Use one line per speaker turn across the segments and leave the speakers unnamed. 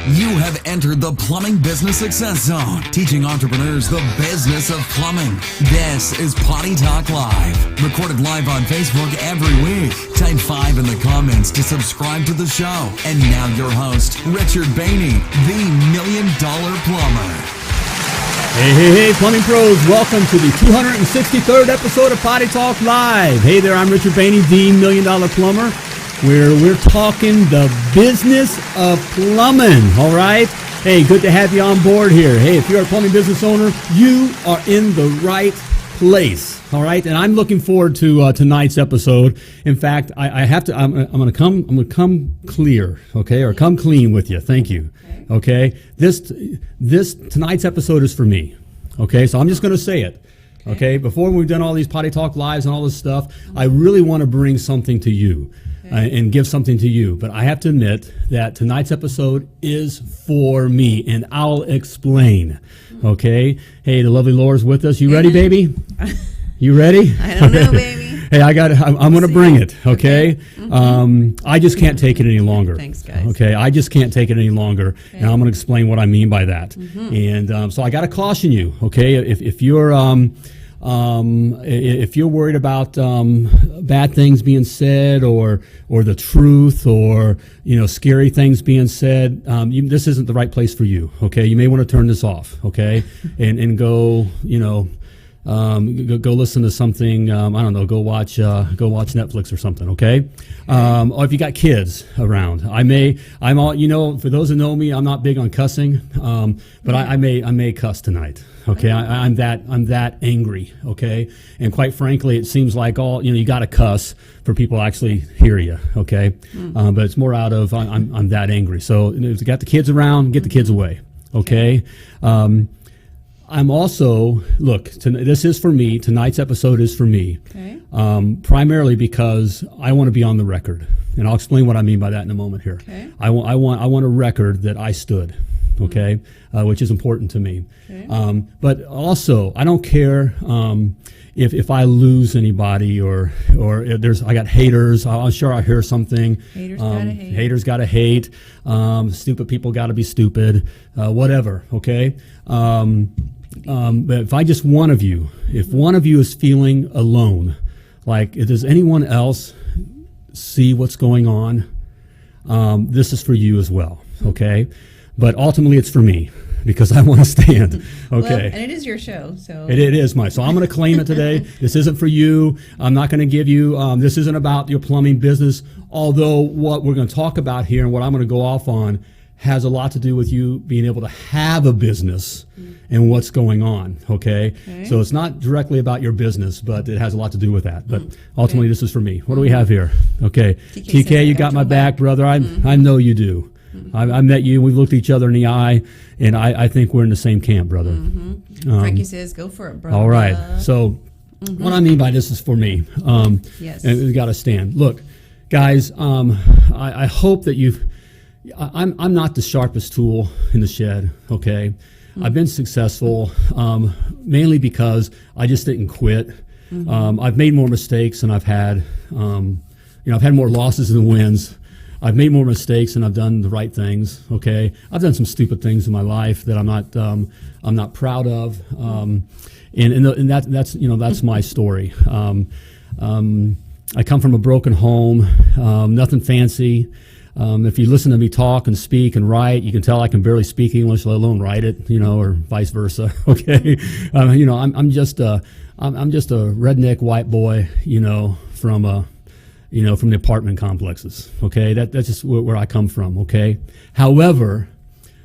You have entered the Plumbing Business Success Zone, teaching entrepreneurs the business of plumbing. This is Potty Talk Live, recorded live on Facebook every week. Type 5 in the comments to subscribe to the show. And now your host, Richard Behney, the $1 Million Plumber.
Hey, plumbing pros, welcome to the 263rd episode of Potty Talk Live. Hey there, I'm Richard Behney, the $1 Million Plumber, where we're talking the business of plumbing, all right? Hey, good to have you on board here. Hey, if you're a plumbing business owner, you are in the right place, all right? And I'm looking forward to tonight's episode. In fact, I'm going to come clear, okay, or come clean with you. Thank you. Okay, this tonight's episode is for me. Okay, so I'm just going to say it. Okay, before we've done all these Potty Talk Lives and all this stuff, I really want to bring something to you and give something to you. But I have to admit that tonight's episode is for me, and I'll explain. Okay, hey, the lovely Laura's with us. You ready, baby? You ready?
I don't know, baby.
Hey, I'm going to bring it, okay? Mm-hmm. I just can't take it any longer.
Thanks, guys.
Okay, I just can't take it any longer, and I'm going to explain what I mean by that. Mm-hmm. And so I got to caution you, okay? If you're worried about bad things being said or the truth or scary things being said, this isn't the right place for you, okay? You may want to turn this off, okay? and go, go listen to something. I don't know. Go watch Netflix or something. Okay. Or if you got kids around, for those who know me, I'm not big on cussing. But I may cuss tonight. Okay. I'm that angry. Okay. And quite frankly, it seems like you got to cuss for people to actually hear you. Okay. But it's more out of I'm that angry. So if you got the kids around, get the kids away. Okay. I'm also, this is for me. Tonight's episode is for me, primarily because I want to be on the record, and I'll explain what I mean by that in a moment here. Okay. I want a record that I stood, okay, which is important to me. Okay. But also, I don't care if I lose anybody or I got haters. I'm sure I hear something.
Haters gotta hate.
Haters gotta hate. Stupid people gotta be stupid. Whatever. Okay. But if if one of you is feeling alone, like does anyone else see what's going on? This is for you as well. Okay. But ultimately it's for me, because I want to stand. Okay.
Well, and it is your show, so
it is mine. So I'm going to claim it today. This isn't for you. I'm not going to give you. This isn't about your plumbing business. Although what we're going to talk about here and what I'm going to go off on has a lot to do with you being able to have a business and what's going on. Okay. So it's not directly about your business, but it has a lot to do with that. But ultimately, this is for me. What do we have here? Okay. TK, you got my back, brother. I know you do. I met you. We've looked each other in the eye, and I think we're in the same camp, brother.
Frankie says, "Go for it, brother."
All right. So, what I mean by this is for me.
Yes.
And we got to stand. Look, guys. I hope that you've. I'm not the sharpest tool in the shed. Okay. I've been successful mainly because I just didn't quit. I've made more mistakes than I've had. I've had more losses than wins. I've made more mistakes and I've done the right things. Okay, I've done some stupid things in my life that I'm not proud of, and that's my story. I come from a broken home, nothing fancy. If you listen to me talk and speak and write, you can tell I can barely speak English, let alone write it. Or vice versa. Okay, I'm just a redneck white boy. From the apartment complexes, okay? That's just where I come from, okay? However,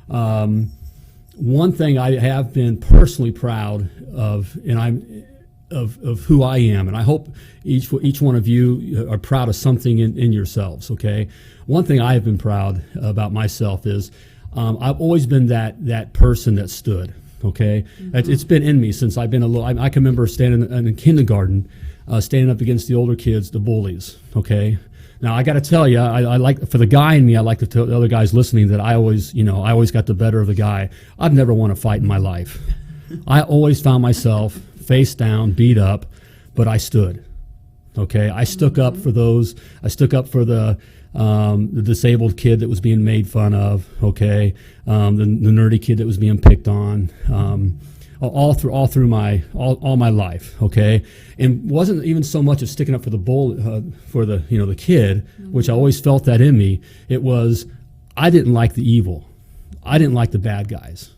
one thing I have been personally proud of, and of who I am, and I hope each one of you are proud of something in yourselves, okay? One thing I have been proud about myself is I've always been that person that stood, okay? It's been in me since I've been a little. I can remember standing in kindergarten, standing up against the older kids, the bullies, okay? Now, I got to tell you, I like, for the guy in me, I like to tell the other guys listening that I always got the better of the guy. I've never won a fight in my life. I always found myself face down, beat up, but I stood, okay? I stuck up for those. I stuck up for the the disabled kid that was being made fun of, okay, the nerdy kid that was being picked on, all through my life, okay, and wasn't even so much of sticking up for the kid, which I always felt that in me. It was, I didn't like the evil, I didn't like the bad guys,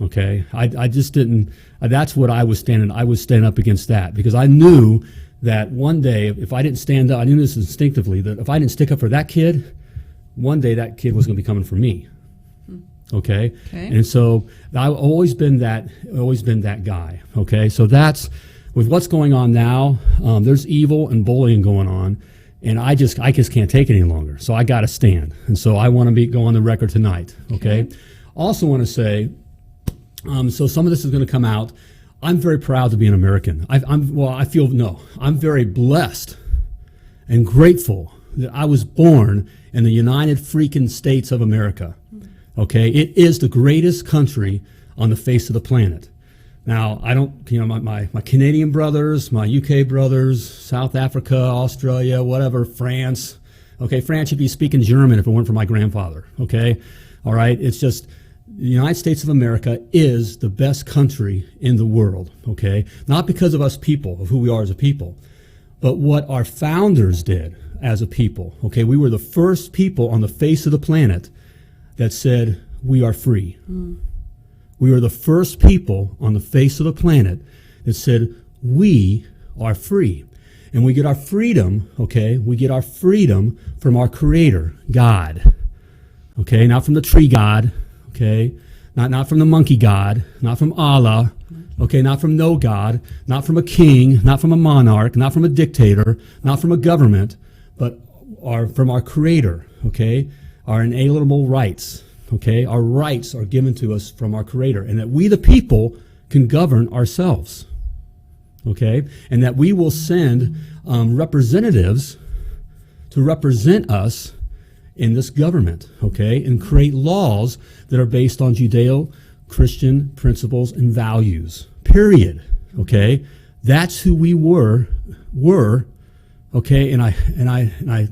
okay. I just didn't. That's what I was standing up against that, because I knew that one day, if I didn't stand up, I knew this instinctively, that if I didn't stick up for that kid, one day that kid was going to be coming for me. Okay? And so I've always been that guy. Okay? So that's, with what's going on now, there's evil and bullying going on, and I just can't take it any longer. So I got to stand. And so I want to go on the record tonight. Okay? Also want to say, so some of this is going to come out. I'm very proud to be an American. I'm very blessed and grateful that I was born in the United freaking States of America. Okay, it is the greatest country on the face of the planet. Now, I don't, my Canadian brothers, my UK brothers, South Africa, Australia, whatever, France. Okay, France should be speaking German if it weren't for my grandfather. Okay, all right, it's just, the United States of America is the best country in the world, okay? Not because of us people, of who we are as a people, but what our founders did as a people, okay? We were the first people on the face of the planet that said, we are free. We were the first people on the face of the planet that said, we are free. And we get our freedom, okay? We get our freedom from our Creator, God, okay? Not from the tree God, okay, not from the monkey god, not from Allah, okay, not from no God, not from a king, not from a monarch, not from a dictator, not from a government, but from our Creator, okay, our inalienable rights, okay, our rights are given to us from our Creator, and that we the people can govern ourselves, okay, and that we will send representatives to represent us in this government, okay, and create laws that are based on Judeo-Christian principles and values, period, okay? That's who we were, okay, and I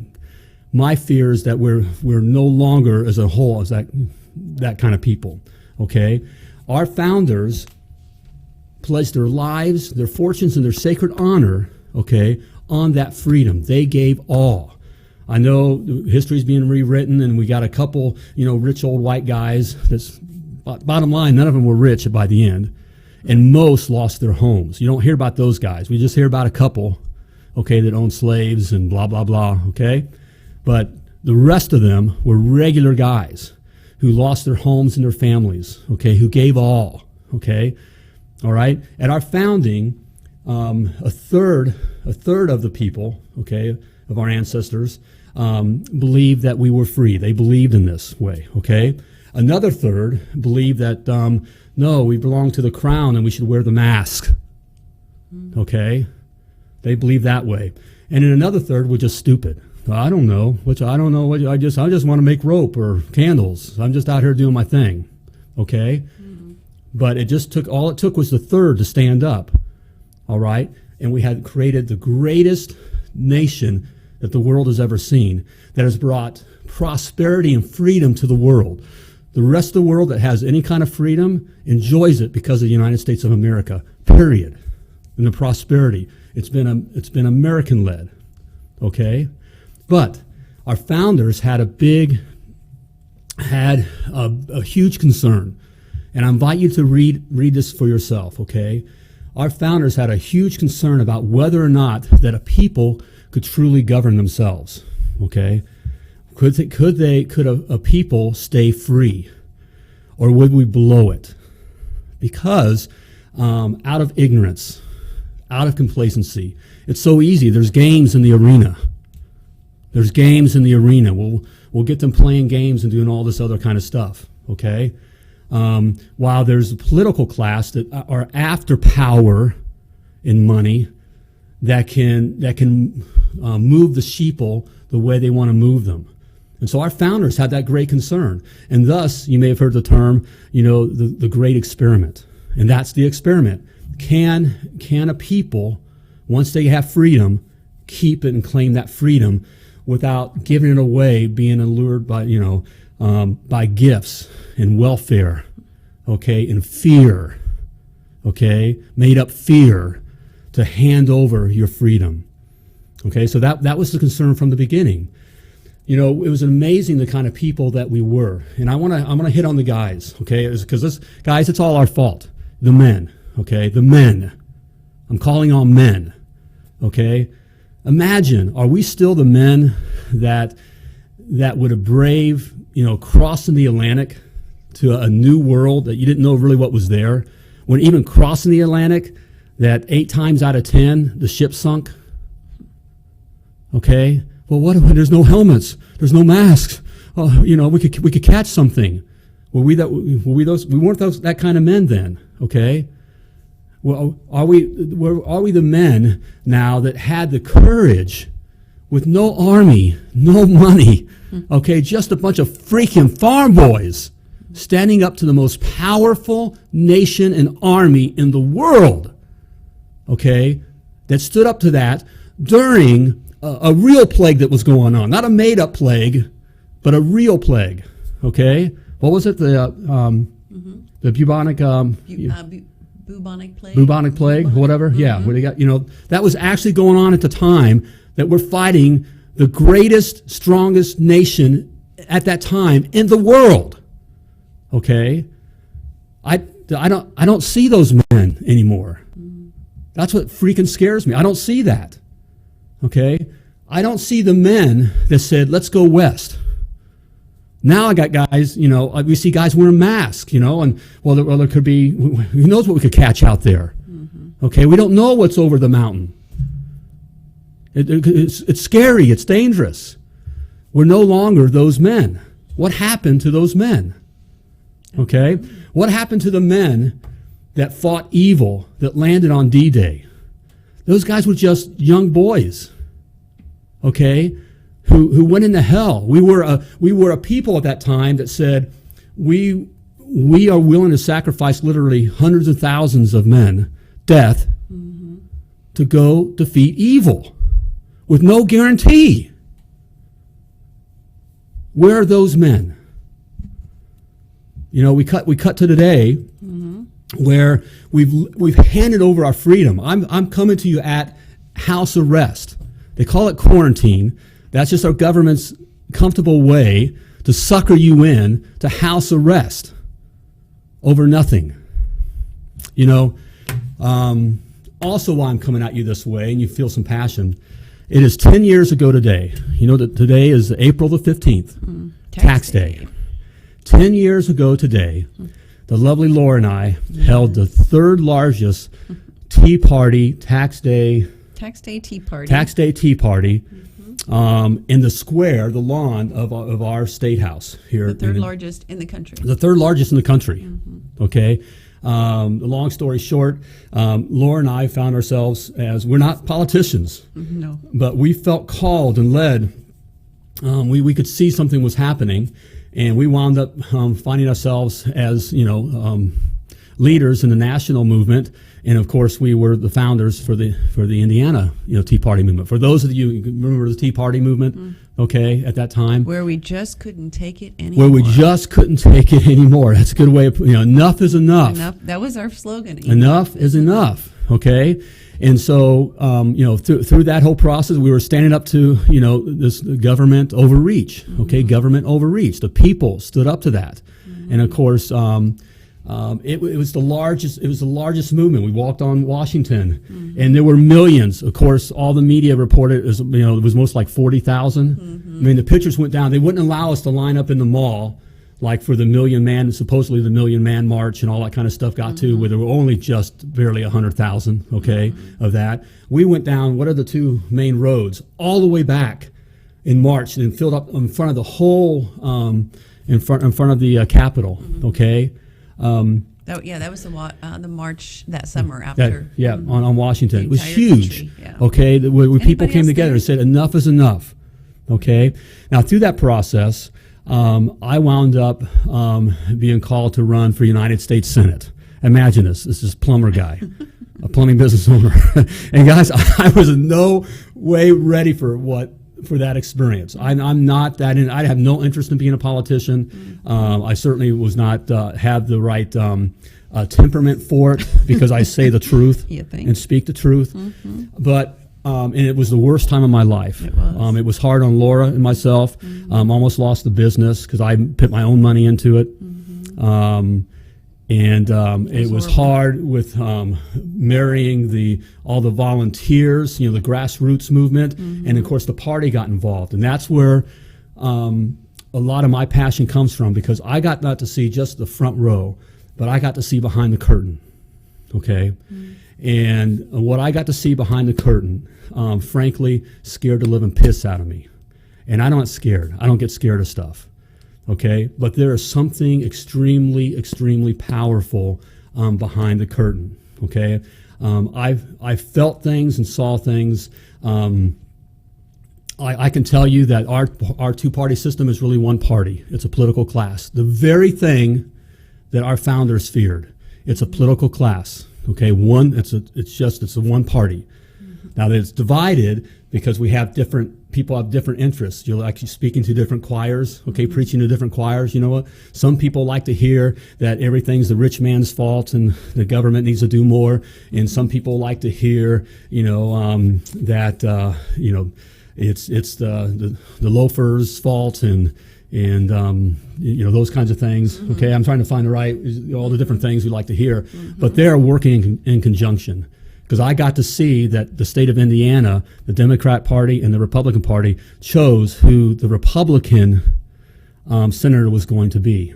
my fear is that we're no longer as a whole as that kind of people, okay? Our founders pledged their lives, their fortunes, and their sacred honor, okay, on that freedom. They gave all. I know history's being rewritten, and we got a couple, rich old white guys. That's bottom line. None of them were rich by the end, and most lost their homes. You don't hear about those guys. We just hear about a couple, okay, that owned slaves and blah blah blah. Okay, but the rest of them were regular guys who lost their homes and their families. Okay, who gave all. Okay, all right. At our founding, a third of the people, okay, of our ancestors, believed that we were free. They believed in this way, okay? Another third believed that, no, we belong to the crown and we should wear the mask, okay? They believed that way. And then another third were just stupid. I don't know. I just want to make rope or candles. I'm just out here doing my thing, okay? But all it took was the third to stand up, all right? And we had created the greatest nation that the world has ever seen, that has brought prosperity and freedom to the world. The rest of the world that has any kind of freedom enjoys it because of the United States of America, period. And the prosperity. It's been American-led, okay? But our founders had a huge concern. And I invite you to read this for yourself, okay? Our founders had a huge concern about whether or not that a people could truly govern themselves, okay? Could a people stay free, or would we blow it? Because out of ignorance, out of complacency, it's so easy. There's games in the arena. We'll get them playing games and doing all this other kind of stuff, okay? While there's a political class that are after power and money that can move the sheeple the way they want to move them. And so our founders had that great concern. And thus, you may have heard the term, the great experiment. And that's the experiment. Can a people, once they have freedom, keep it and claim that freedom without giving it away, being allured by, by gifts and welfare, okay, and fear, okay, made up fear to hand over your freedom. Okay, so that was the concern from the beginning. It was amazing the kind of people that we were. And I'm gonna hit on the guys, okay? Because guys, it's all our fault. The men, okay? The men. I'm calling on men, okay? Imagine, are we still the men that would have braved, crossing the Atlantic to a new world that you didn't know really what was there? When even crossing the Atlantic, that 8 times out of 10, the ship sunk? Okay? Well, what if there's no helmets? There's no masks. We could catch something. We weren't that kind of men then, okay? Well, are we the men now that had the courage with no army, no money, okay, just a bunch of freaking farm boys standing up to the most powerful nation and army in the world, okay, that stood up to that during a real plague that was going on, not a made-up plague, but a real plague. Okay, what was it? The bubonic
bubonic plague.
Bubonic plague, whatever. Yeah, where they got that was actually going on at the time that we're fighting the greatest, strongest nation at that time in the world. Okay, I don't see those men anymore. That's what freaking scares me. I don't see that. Okay? I don't see the men that said, let's go west. Now I got guys, we see guys wearing masks, and there could be, who knows what we could catch out there. Okay? We don't know what's over the mountain. It's scary. It's dangerous. We're no longer those men. What happened to those men? Okay? What happened to the men that fought evil, that landed on D-Day? Those guys were just young boys, okay, who went into hell. We were a people at that time that said, we are willing to sacrifice literally hundreds of thousands of men, death, to go defeat evil with no guarantee. Where are those men? We cut to today, where we've handed over our freedom. I'm coming to you at house arrest. They call it quarantine. That's just our government's comfortable way to sucker you in to house arrest over nothing. Also why I'm coming at you this way, and you feel some passion, it is 10 years ago today. That today is April the 15th, tax day. 10 years ago today, the lovely Laura and I held the third largest Tea Party Tax Day Tea Party in the square, the lawn of our state house here.
The third largest in the country.
The third largest in the country. Okay. The long story short, Laura and I found ourselves we're not politicians.
No.
But we felt called and led. We could see something was happening. And we wound up finding ourselves as, leaders in the national movement. And of course, we were the founders for the Indiana, Tea Party movement. For those of you who remember the Tea Party movement, okay, at that time.
Where we just couldn't take it anymore.
That's a good way of, enough is enough.
That was our slogan.
Enough is enough, okay? And so, through that whole process, we were standing up to, this government overreach. Okay, government overreach. The people stood up to that, and of course, it was the largest. It was the largest movement. We walked on Washington, and there were millions. Of course, all the media reported it was most like 40,000. I mean, the pictures went down. They wouldn't allow us to line up in the mall. Like for supposedly the Million Man March and all that kind of stuff got to, where there were only just barely 100,000, okay, of that. We went down, what are the two main roads, all the way back in March and filled up in front of the whole, in front of the Capitol, okay.
That was the march that summer after.
On Washington. It was huge,
country,
okay, where people came together and said enough is enough, okay. Now through that process, I wound up being called to run for United States Senate. Imagine this. This is Plumber guy, a plumbing business owner. And guys, I was in no way ready for what for that experience. I'm not that I have no interest in being a politician. I certainly was not have the right temperament for it, because I say the truth and speak the truth. But and it was the worst time of my life. It was hard on Laura and myself. Almost lost the business because I put my own money into it. It was hard with marrying all the volunteers, the grassroots movement, and of course the party got involved, and that's where a lot of my passion comes from, because I got not to see just the front row, but I got to see behind the curtain. Okay, and what I got to see behind the curtain, frankly, scared the living piss out of me, and I'm not scared. I don't get scared of stuff. Okay, but there is something extremely, extremely powerful behind the curtain. Okay, I felt things and saw things. I can tell you that our two-party system is really one party. It's a political class. The very thing that our founders feared. It's a political class. Okay, it's a one party. Now that it's divided because people have different interests. You're actually speaking to different choirs, okay, preaching to different choirs. You know what? Some people like to hear that everything's the rich man's fault and the government needs to do more, and some people like to hear, that it's the loafers' fault and those kinds of things. Okay, I'm trying to find all the different things we like to hear, but they're working in conjunction. Because I got to see that the state of Indiana, the Democrat Party and the Republican Party chose who the Republican senator was going to be.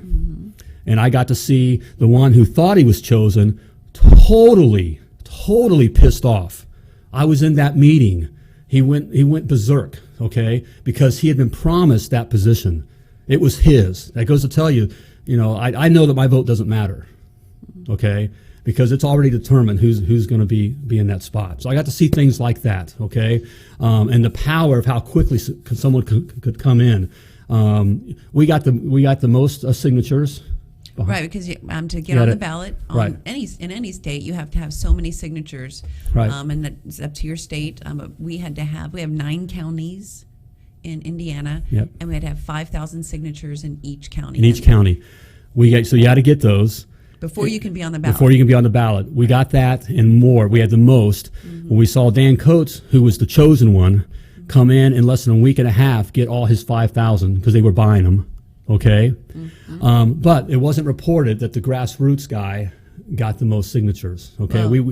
And I got to see the one who thought he was chosen totally pissed off. I was in that meeting. He went berserk, okay, because he had been promised that position. It was his. That goes to tell you, I know that my vote doesn't matter, okay, because it's already determined who's going to be in that spot. So I got to see things like that, okay, and the power of how quickly someone could come in. We got the most signatures.
Right, because to get on the ballot in any state, you have to have so many signatures.
Right.
And it's up to your state. We have 9 counties in Indiana, and we had to have 5,000 signatures in each county. So you had to get those. Before you can be on the ballot.
Before you can be on the ballot. We got that and more. We had the most. When we saw Dan Coates, who was the chosen one, come in less than a week and a half, get all his 5,000 because they were buying them. Okay? But it wasn't reported that the grassroots guy got the most signatures. Okay? Well,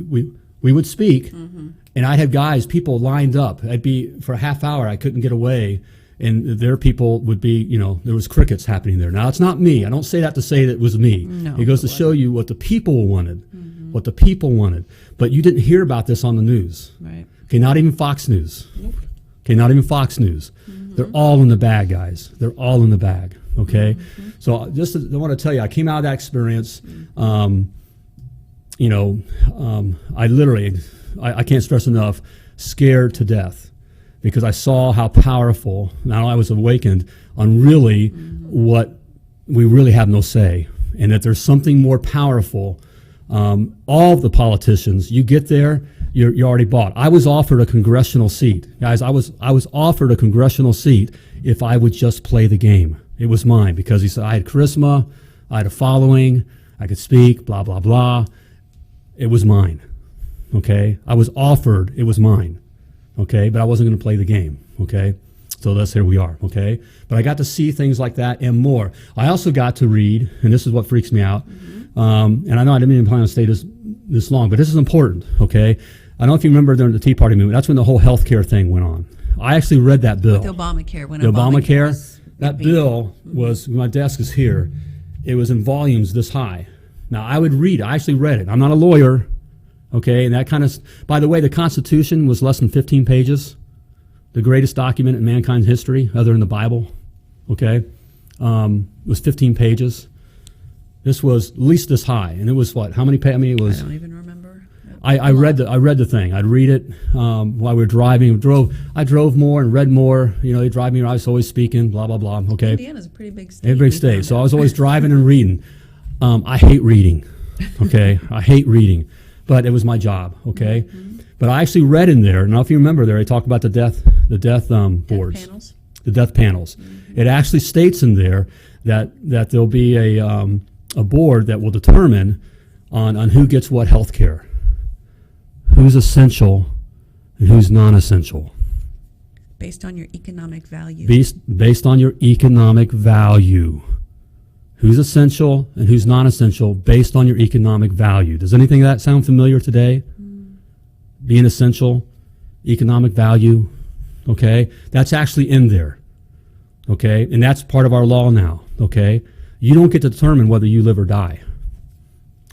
we would speak, and I'd have people lined up. I'd be, for a half hour, I couldn't get away. And their people would be, there was crickets happening there. Now, it's not me. I don't say that to say that it was me.
No,
it goes to show you what the people wanted, what the people wanted. But you didn't hear about this on the news.
Right.
Okay, not even Fox News. Okay, not even Fox News. They're all in the bag, guys. They're all in the bag, okay? So I want to tell you, I came out of that experience, I literally, I can't stress enough, scared to death. Because I saw how powerful, now I was awakened on really what we really have no say, and that there's something more powerful. All of the politicians, you get there, you're already bought. I was offered a congressional seat. Guys, I was offered a congressional seat if I would just play the game. It was mine because he said I had charisma, I had a following, I could speak, blah, blah, blah. It was mine, okay? I was offered, it was mine. Okay, but I wasn't going to play the game, okay? So here we are, okay? But I got to see things like that and more. I also got to read, and this is what freaks me out, and I know I didn't even plan to stay this long, but this is important, okay? I don't know if you remember during the Tea Party movement, that's when the whole health care thing went on. I actually read that bill.
The Obamacare. When
the Obamacare,
was
that bill was, my desk is here, it was in volumes this high. Now, I actually read it. I'm not a lawyer. Okay, and that kind of, by the way, the Constitution was less than 15 pages, the greatest document in mankind's history, other than the Bible. Okay, it was 15 pages. This was at least this high, and it was what? How many pages? I mean, it was.
I don't even remember.
I read the thing. I'd read it while we were driving. I drove more and read more. They drive me. I was always speaking. Blah blah blah. Okay.
Indiana's a pretty big state.
A big state. So I was always driving and reading. I hate reading. Okay, I hate reading. But it was my job, okay? But I actually read in there, I don't know if you remember there, I talked about the death boards.
Panels.
The death panels. Mm-hmm. It actually states in there that there'll be a board that will determine on who gets what health care, who's essential and who's non-essential.
Based on your economic value.
Based on your economic value. Who's essential and who's non-essential based on your economic value. Does anything of that sound familiar today? Being essential, economic value, okay? That's actually in there, okay? And that's part of our law now, okay? You don't get to determine whether you live or die,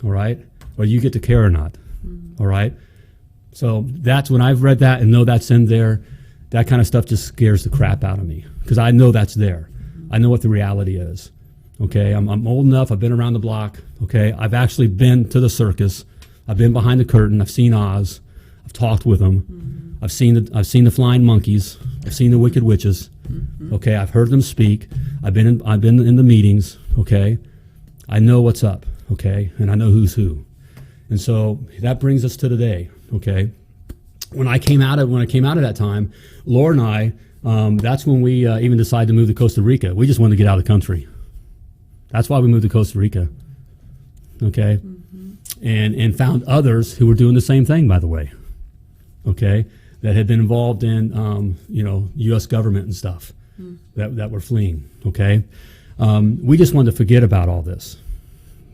all right? Or you get to care or not, all right? So that's when I've read that and know that's in there, that kind of stuff just scares the crap out of me because I know that's there. I know what the reality is, okay? I'm old enough. I've been around the block, okay? I've actually been to the circus. I've been behind the curtain. I've seen Oz. I've talked with them. I've seen the flying monkeys. I've seen the wicked witches. Okay, I've heard them speak. I've been in the meetings. Okay, I know what's up. Okay, and I know who's who. And so that brings us to today. Okay, when I came out of that time, Laura and I, that's when we even decided to move to Costa Rica. We just wanted to get out of the country. That's why we moved to Costa Rica. Okay, and found others who were doing the same thing, by the way. Okay, that had been involved in, U.S. government and stuff that were fleeing. Okay, we just wanted to forget about all this.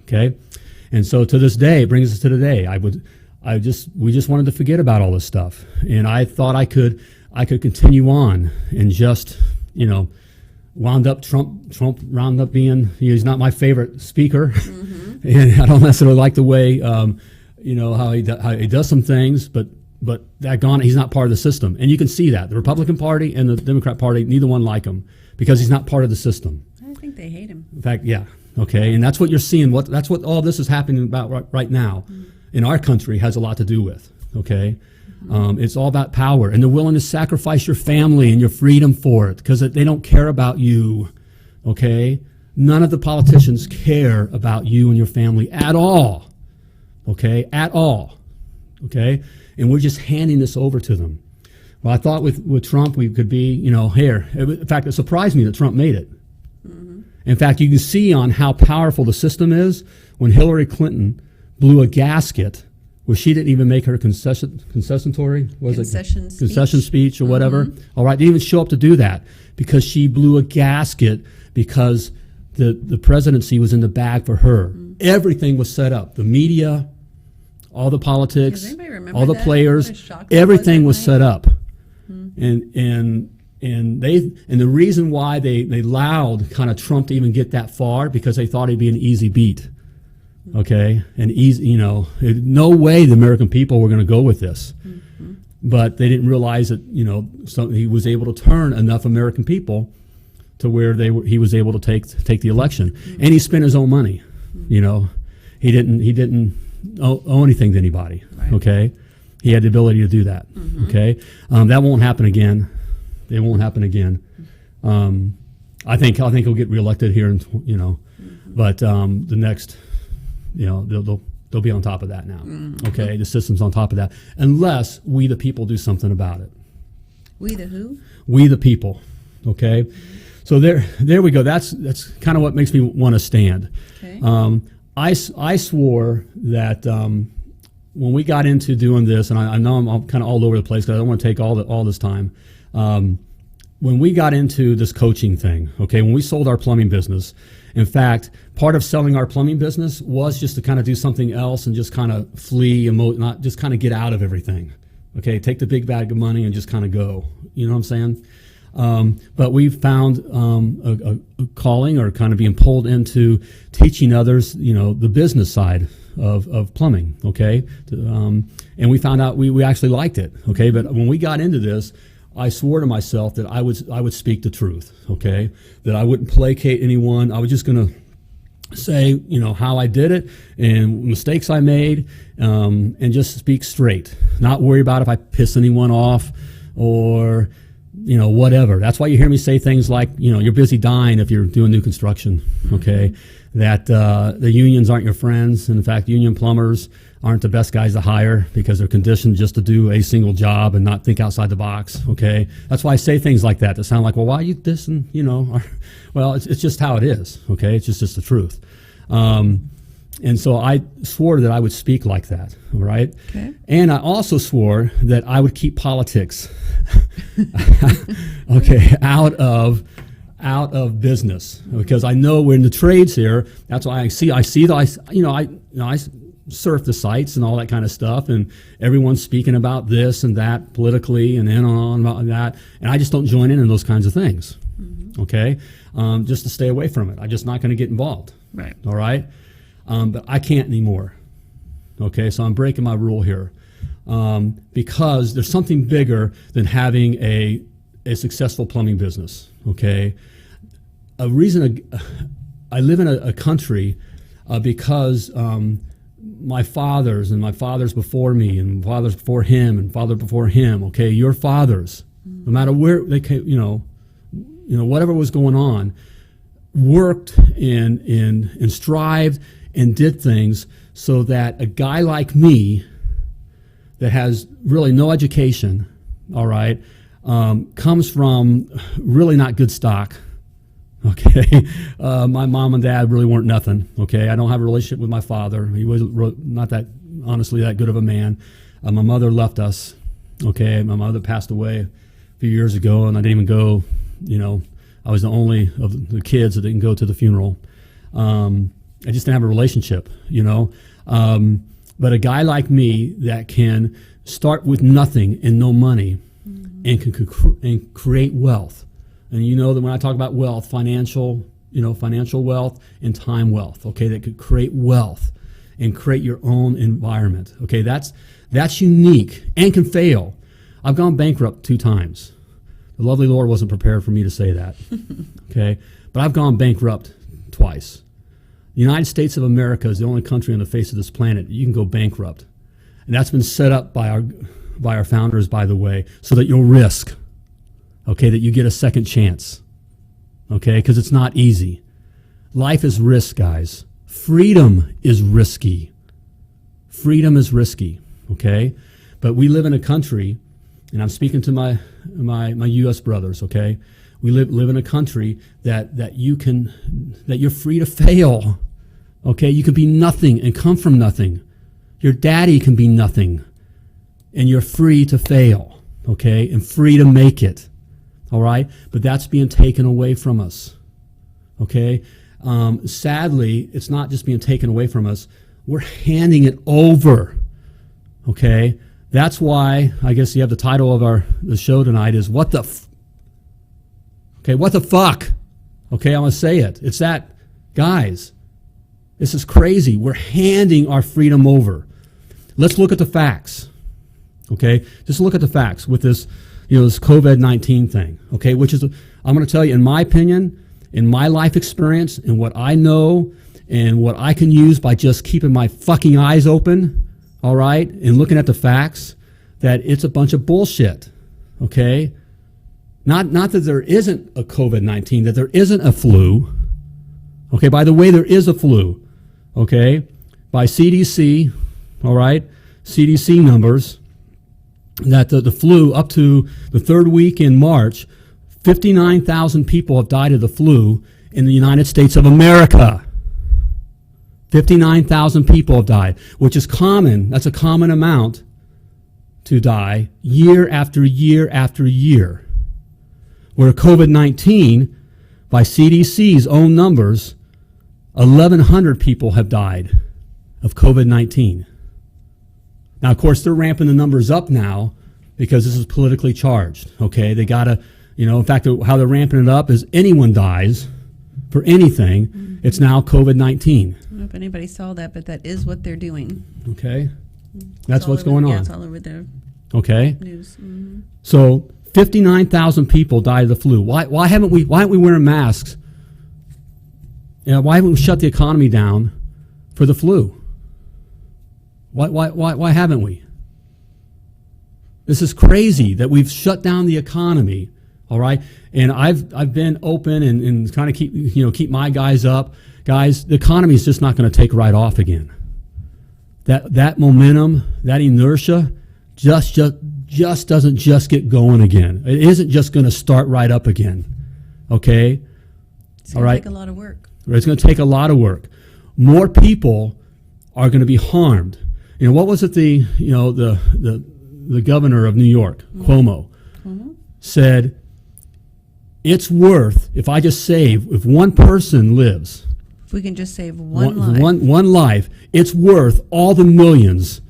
Okay, and so to this day, it brings us to today. We just wanted to forget about all this stuff, and I thought I could continue on and just, wound up Trump wound up being, he's not my favorite speaker, and I don't necessarily like the way, how he does some things, but he's not part of the system. And you can see that. The Republican Party and the Democrat Party, neither one like him because he's not part of the system.
I think they hate him.
In fact, yeah. Okay. And that's what you're seeing. That's what all this is happening about right now in our country has a lot to do with. Okay. It's all about power, and they're willing to sacrifice your family and your freedom for it because they don't care about you. Okay. None of the politicians care about you and your family at all. Okay. At all. Okay. And we're just handing this over to them. Well, I thought with Trump we could be, here. In fact, it surprised me that Trump made it. In fact, you can see on how powerful the system is when Hillary Clinton blew a gasket where she didn't even make her concession speech or whatever. All right, they didn't even show up to do that because she blew a gasket because the presidency was in the bag for her. Everything was set up. The media, all the politics, all the players, everything was set up. And the reason why they allowed kind of Trump to even get that far because they thought he'd be an easy beat. Okay, and easy, no way the American people were going to go with this. But they didn't realize that, he was able to turn enough American people to where he was able to take the election. And he spent his own money. He didn't owe anything to anybody. Right. Okay, he had the ability to do that. Okay, that won't happen again. It won't happen again. I think he'll get reelected here, but the next, they'll be on top of that now. Okay, the system's on top of that, unless we the people do something about it.
We the who? We
the people. Okay, so there we go. That's kind of what makes me want to stand. Okay. I swore that when we got into doing this, and I know I'm kind of all over the place because I don't want to take all this time. When we got into this coaching thing, okay, when we sold our plumbing business, in fact, part of selling our plumbing business was just to kind of do something else and just kind of flee and not just kind of get out of everything. Okay, take the big bag of money and just kind of go. You know what I'm saying? But we found a calling or kind of being pulled into teaching others, the business side of plumbing, okay? And we found out we actually liked it, okay? But when we got into this, I swore to myself that I would speak the truth, okay? That I wouldn't placate anyone. I was just going to say, how I did it and mistakes I made, and just speak straight. Not worry about if I piss anyone off or whatever. That's why you hear me say things like, you're busy dying if you're doing new construction, okay? That the unions aren't your friends. And in fact, union plumbers aren't the best guys to hire because they're conditioned just to do a single job and not think outside the box, okay? That's why I say things like that sound like, well, why you this and, well, it's just how it is, okay? It's just the truth. And so I swore that I would speak like that, all right?
Okay.
And I also swore that I would keep politics, okay, out of business, because I know we're in the trades here. That's why I surf the sites and all that kind of stuff, and everyone's speaking about this and that politically and on about that, and I just don't join in those kinds of things, okay? Just to stay away from it. I'm just not going to get involved.
Right.
All right? But I can't anymore, okay? So I'm breaking my rule here, because there's something bigger than having a successful plumbing business, okay? A reason I live in a country because my fathers and my fathers before me and fathers before him and father before him, okay, your fathers, no matter where they came, whatever was going on, worked and strived and did things so that a guy like me that has really no education, all right, comes from really not good stock, okay? My mom and dad really weren't nothing, okay? I don't have a relationship with my father. He was not that, honestly, that good of a man. My mother left us, okay? My mother passed away a few years ago, and I didn't even go, I was the only of the kids that didn't go to the funeral. I just didn't have a relationship, But a guy like me that can start with nothing and no money and can create wealth. And you know that when I talk about wealth, financial wealth and time wealth, okay, that could create wealth and create your own environment. Okay, that's unique and can fail. I've gone bankrupt 2 times. The lovely Lord wasn't prepared for me to say that. Okay, but I've gone bankrupt twice. The United States of America is the only country on the face of this planet you can go bankrupt. And that's been set up by our founders, by the way, so that you'll risk, okay, that you get a second chance, okay, because it's not easy. Life is risk, guys. Freedom is risky. Freedom is risky, okay? But we live in a country, and I'm speaking to my U.S. brothers, okay? We live in a country that you're free to fail, okay? You can be nothing and come from nothing. Your daddy can be nothing, and you're free to fail, okay? And free to make it, all right? But that's being taken away from us, okay? Sadly, it's not just being taken away from us. We're handing it over, okay? That's why I guess you have the title of the show tonight is What the Okay, what the fuck? Okay, I'm going to say it. It's that, guys, this is crazy. We're handing our freedom over. Let's look at the facts, okay? Just look at the facts with this, this COVID-19 thing, okay? Which is, I'm going to tell you, in my opinion, in my life experience, and what I know, and what I can use by just keeping my fucking eyes open, all right, and looking at the facts, that it's a bunch of bullshit, okay? Not that there isn't a COVID-19, that there isn't a flu. Okay, by the way, there is a flu. Okay, by CDC, all right, CDC numbers, that the flu up to the 3rd week in March, 59,000 people have died of the flu in the United States of America. 59,000 people have died, which is common. That's a common amount to die year after year after year. Where COVID-19, by CDC's own numbers, 1,100 people have died of COVID-19. Now, of course, they're ramping the numbers up now because this is politically charged, okay? They got to, in fact, how they're ramping it up is anyone dies for anything, it's now COVID-19.
I don't know if anybody saw that, but that is what they're doing.
Okay? That's what's going on.
Yeah, it's all over the news. Mm-hmm.
So 59,000 people died of the flu. Why aren't we wearing masks? Why haven't we shut the economy down for the flu? Why haven't we? This is crazy that we've shut down the economy. All right, and I've been open and trying to keep my guys up. Guys, the economy is just not going to take right off again. that momentum, that inertia, just doesn't just get going again. It isn't just going to start right up again. Okay?
It's going to take a lot of work.
It's going to take a lot of work. More people are going to be harmed. What was it the governor of New York, Cuomo, said, it's worth, if one person lives,
if we can just save one
life, it's worth all the millions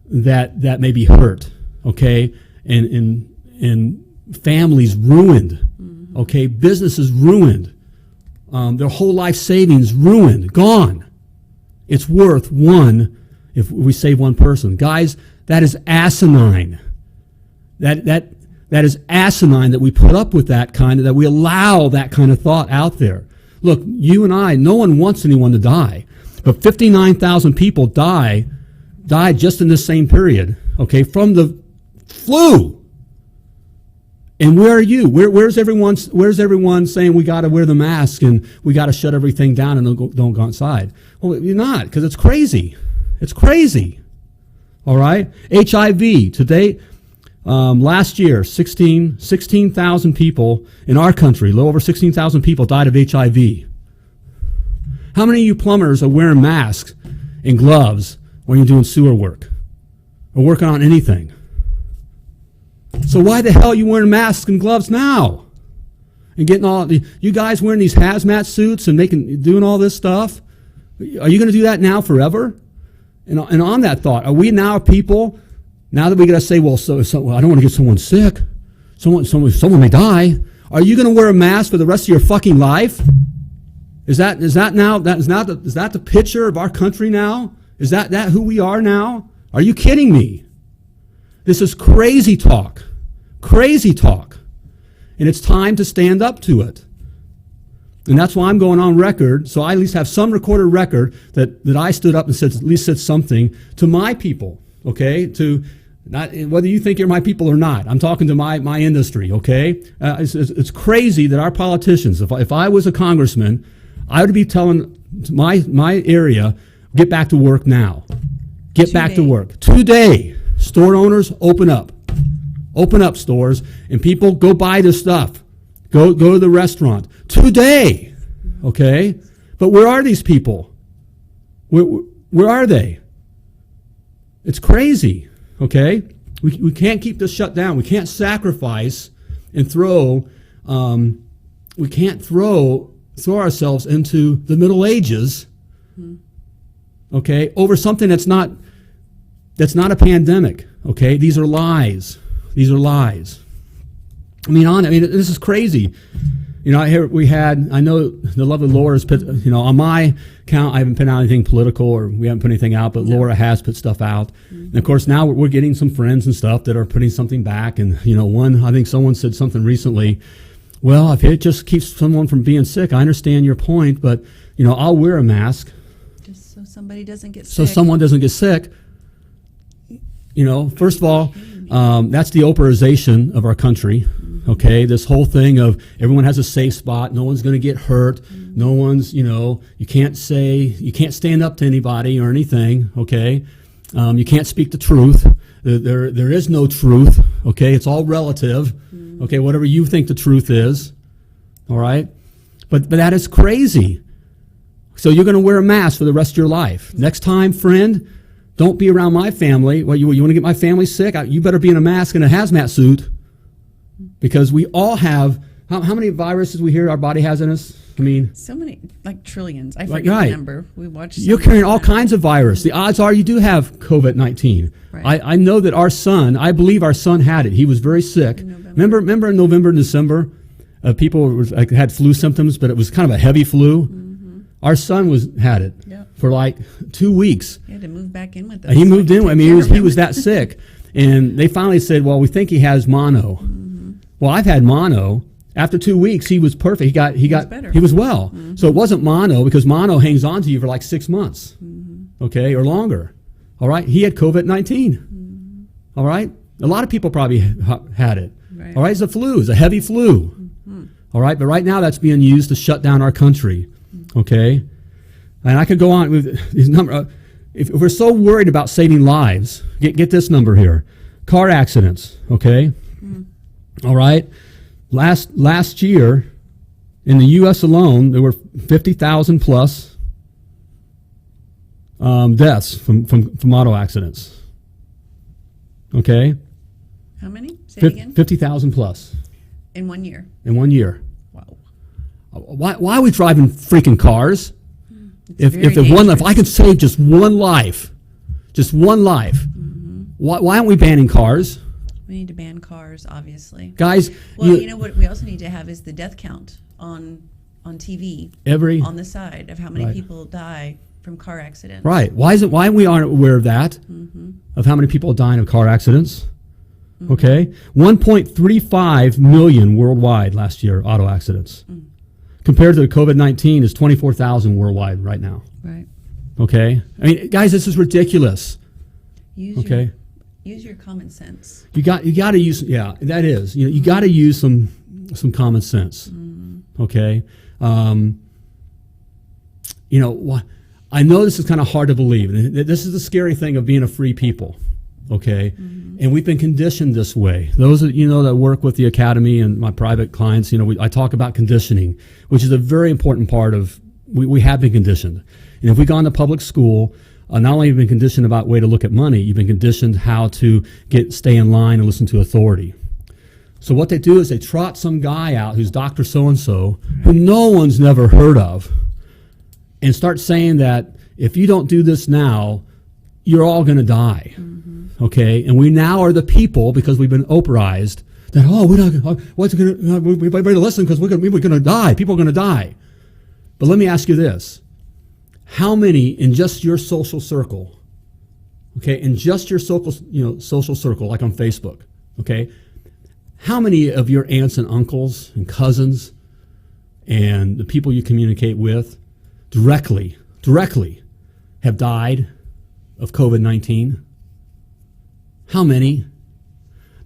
that may be hurt, okay? And families ruined, okay? Businesses ruined. Their whole life savings ruined, gone. It's worth one if we save one person. Guys, that is asinine. That is asinine that we put up with that we allow that kind of thought out there. Look, you and I, no one wants anyone to die. But 59,000 people died just in this same period, okay, from the flu. And where are you? Where's everyone saying we got to wear the mask and we got to shut everything down and don't go outside? Well, you're not, because it's crazy. It's crazy. All right? HIV, today, last year, 16,000 people in our country, a little over 16,000 people died of HIV. How many of you plumbers are wearing masks and gloves when you're doing sewer work or working on anything? So why the hell are you wearing masks and gloves now? And getting you guys wearing these hazmat suits and doing all this stuff? Are you going to do that now forever? And on that thought, are we now people, now that we got to say, well, so I don't want to get someone sick. Someone may die. Are you going to wear a mask for the rest of your fucking life? Is that the picture of our country now? Is that who we are now? Are you kidding me? This is crazy talk. Crazy talk. And it's time to stand up to it. And that's why I'm going on record, so I at least have some recorded record that I stood up and said something to my people, okay? To not whether you think you're my people or not. I'm talking to my industry, okay? It's crazy that our politicians, if I was a congressman, I would be telling my area, get back to work now. Get back to work. Today, store owners, open up. Open up stores, and people go buy the stuff. Go to the restaurant. Today, okay? But where are these people? Where are they? It's crazy, okay? We can't keep this shut down. We can't sacrifice and throw. We can't throw ourselves into the Middle Ages, okay, over something that's not a pandemic, okay? These are lies. These are lies. I mean, this is crazy. I know the lovely Laura's put, on my account, I haven't put out anything political or we haven't put anything out, but Laura has put stuff out. And of course, now we're getting some friends and stuff that are putting something back. And, I think someone said something recently, well, if it just keeps someone from being sick, I understand your point, but, I'll wear a mask.
Just so somebody doesn't get sick.
So someone doesn't get sick. First of all, that's the Oprahization of our country, okay? This whole thing of everyone has a safe spot, no one's going to get hurt, no one's, you can't stand up to anybody or anything, okay? You can't speak the truth. There is no truth, okay? It's all relative, okay? Whatever you think the truth is, all right? But that is crazy. So you're going to wear a mask for the rest of your life. Next time, friend, don't be around my family. Well, you want to get my family sick? You better be in a mask and a hazmat suit, because we all have. How many viruses we hear our body has in us? I mean,
so many, like trillions. I forget the number. We watched.
You're carrying all kinds of virus. The odds are you do have COVID-19. Right. I know that I believe our son had it. He was very sick. Remember in November and December, people had flu symptoms, but it was kind of a heavy flu. Our son had it for like 2 weeks.
He had to move back in with us.
He moved in. I mean, he was that sick. And they finally said, well, we think he has mono. Well, I've had mono. After 2 weeks, he was perfect. He got better. He was well. So it wasn't mono, because mono hangs on to you for like 6 months, okay, or longer. All right? He had COVID-19. All right? A lot of people probably had it. Right. All right? It's a flu. It's a heavy flu. All right? But right now that's being used to shut down our country. Okay, and I could go on with these number. if we're so worried about saving lives, get this number here. Car accidents, okay? All right? Last year, in the U.S. alone, there were 50,000 plus deaths from auto accidents. Okay?
How many? Say it again.
50,000 plus.
In 1 year.
In 1 year.
Wow.
Why are we driving freaking cars? If I can save just one life, why aren't we banning cars?
We need to ban cars, obviously.
Guys,
well, you know what we also need to have is the death count on TV on the side of how many people die from car accidents.
Right. Why we aren't aware of that? Of how many people are dying of car accidents? Okay. 1.35 million worldwide last year, auto accidents. Compared to the COVID-19 is 24,000 worldwide right now.
Right.
Okay. I mean, guys, this is ridiculous.
Use your common sense. You got
to use, that is. You got to use some common sense. Okay. I know this is kind of hard to believe. This is the scary thing of being a free people. Okay. And we've been conditioned this way. Those that that work with the academy and my private clients, I talk about conditioning, which is a very important part of. We have been conditioned, and if we've gone to public school, not only have you been conditioned about way to look at money, you've been conditioned how to stay in line and listen to authority. So what they do is they trot some guy out who's Dr. So-and-so, who no one's never heard of, and start saying that if you don't do this now, you're all going to die. Okay, and we now are the people, because we've been Oprahized, that we better listen because we're going to die. People are going to die. But let me ask you this: how many in just your social circle? Okay, in just your social circle, like on Facebook. Okay, how many of your aunts and uncles and cousins and the people you communicate with directly have died of COVID-19? How many?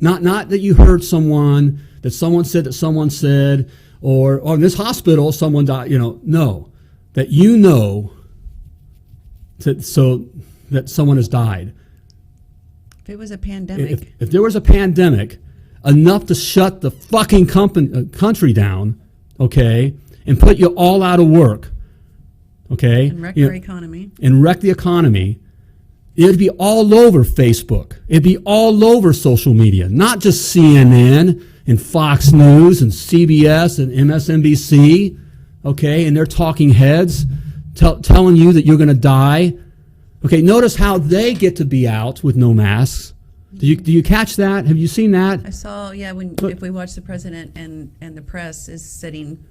Not that you heard someone said, or in this hospital someone died. No, that that someone has died.
If it was a pandemic,
if there was a pandemic, enough to shut the fucking country down, okay, and put you all out of work, okay,
and wreck our economy,
and wreck the economy. It'd be all over Facebook. It'd be all over social media, not just CNN and Fox News and CBS and MSNBC, okay, and their talking heads telling you that you're going to die. Okay, notice how they get to be out with no masks. Do you catch that? Have you seen that?
I saw, if we watch the president and the press is sitting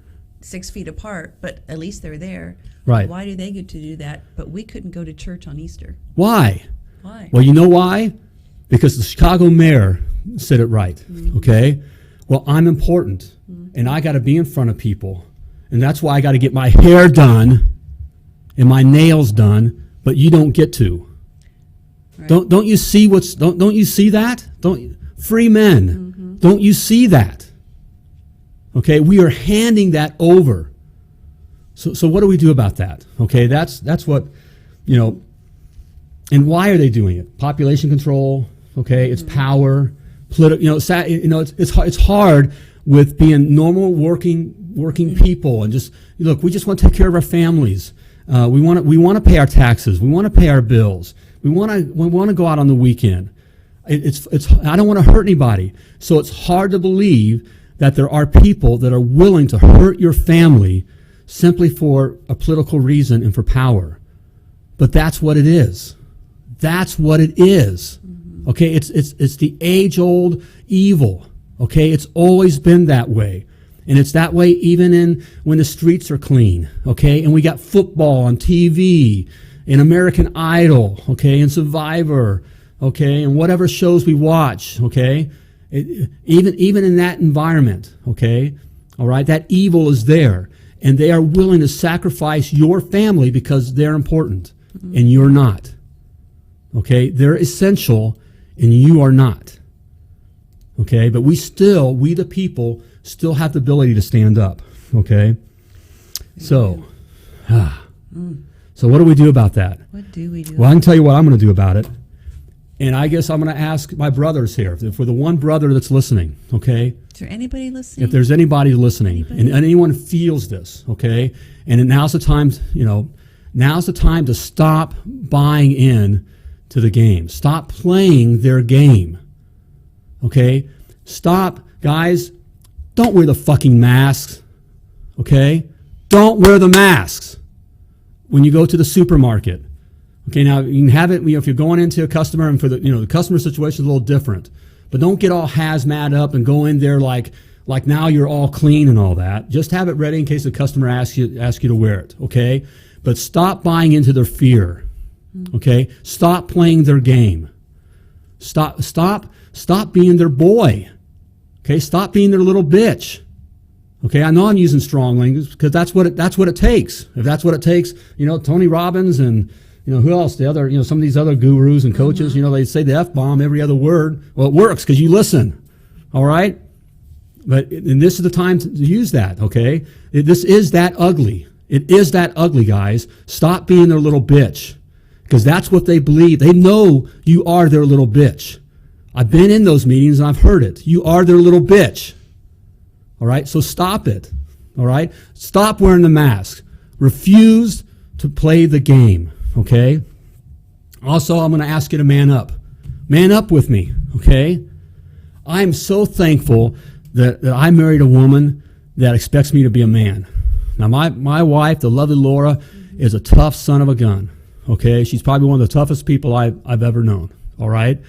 6 feet apart, but at least they're there.
Right.
Why do they get to do that, but we couldn't go to church on Easter?
Why?
Why?
Well, you know why? Because the Chicago mayor said it right, okay? Well, I'm important, and I got to be in front of people, and that's why I got to get my hair done and my nails done, but you don't get to. Right. Don't you see don't you see that? Free men, don't you see that? Okay, we are handing that over. So what do we do about that? Okay, that's what, and why are they doing it? Population control. Okay, it's power. It's hard with being normal working people and just look. We just want to take care of our families. We want to pay our taxes. We want to pay our bills. We want to go out on the weekend. It's I don't want to hurt anybody. So it's hard to believe that there are people that are willing to hurt your family simply for a political reason and for power. But that's what it is. That's what it is. Okay, it's the age-old evil. Okay, it's always been that way. And it's that way even when the streets are clean. Okay, and we got football on TV and American Idol, okay, and Survivor, okay, and whatever shows we watch, okay. Even in that environment, okay, all right, that evil is there. And they are willing to sacrifice your family because they're important and you're not. Okay, they're essential and you are not. Okay, but we the people, still have the ability to stand up. Okay, so So what do we do about that?
What do we do?
Well, I can tell you what I'm going to do about it. And I guess I'm going to ask my brothers here, for the one brother that's listening, okay?
Is there anybody listening?
If there's anybody listening, and anyone feels this, okay? And now's the time, now's the time to stop buying in to the game. Stop playing their game, okay? Stop, guys, don't wear the fucking masks, okay? Don't wear the masks when you go to the supermarket. Okay, now you can have it, if you're going into a customer, and for the customer situation is a little different, but don't get all hazmat up and go in there like now you're all clean and all that. Just have it ready in case the customer asks you to wear it, okay? But stop buying into their fear, okay? Stop playing their game. Stop being their boy, okay? Stop being their little bitch. Okay, I know I'm using strong language because that's what it takes. If that's what it takes, Tony Robbins and who else? The other, some of these other gurus and coaches, they say the F-bomb every other word. Well, it works because you listen. All right? And this is the time to use that, okay? This is that ugly. It is that ugly, guys. Stop being their little bitch because that's what they believe. They know you are their little bitch. I've been in those meetings and I've heard it. You are their little bitch. All right? So stop it. All right? Stop wearing the mask. Refuse to play the game. Okay? Also, I'm going to ask you to man up. Man up with me, okay? I'm so thankful that I married a woman that expects me to be a man. Now, my wife, the lovely Laura, is a tough son of a gun, okay? She's probably one of the toughest people I've ever known, all right?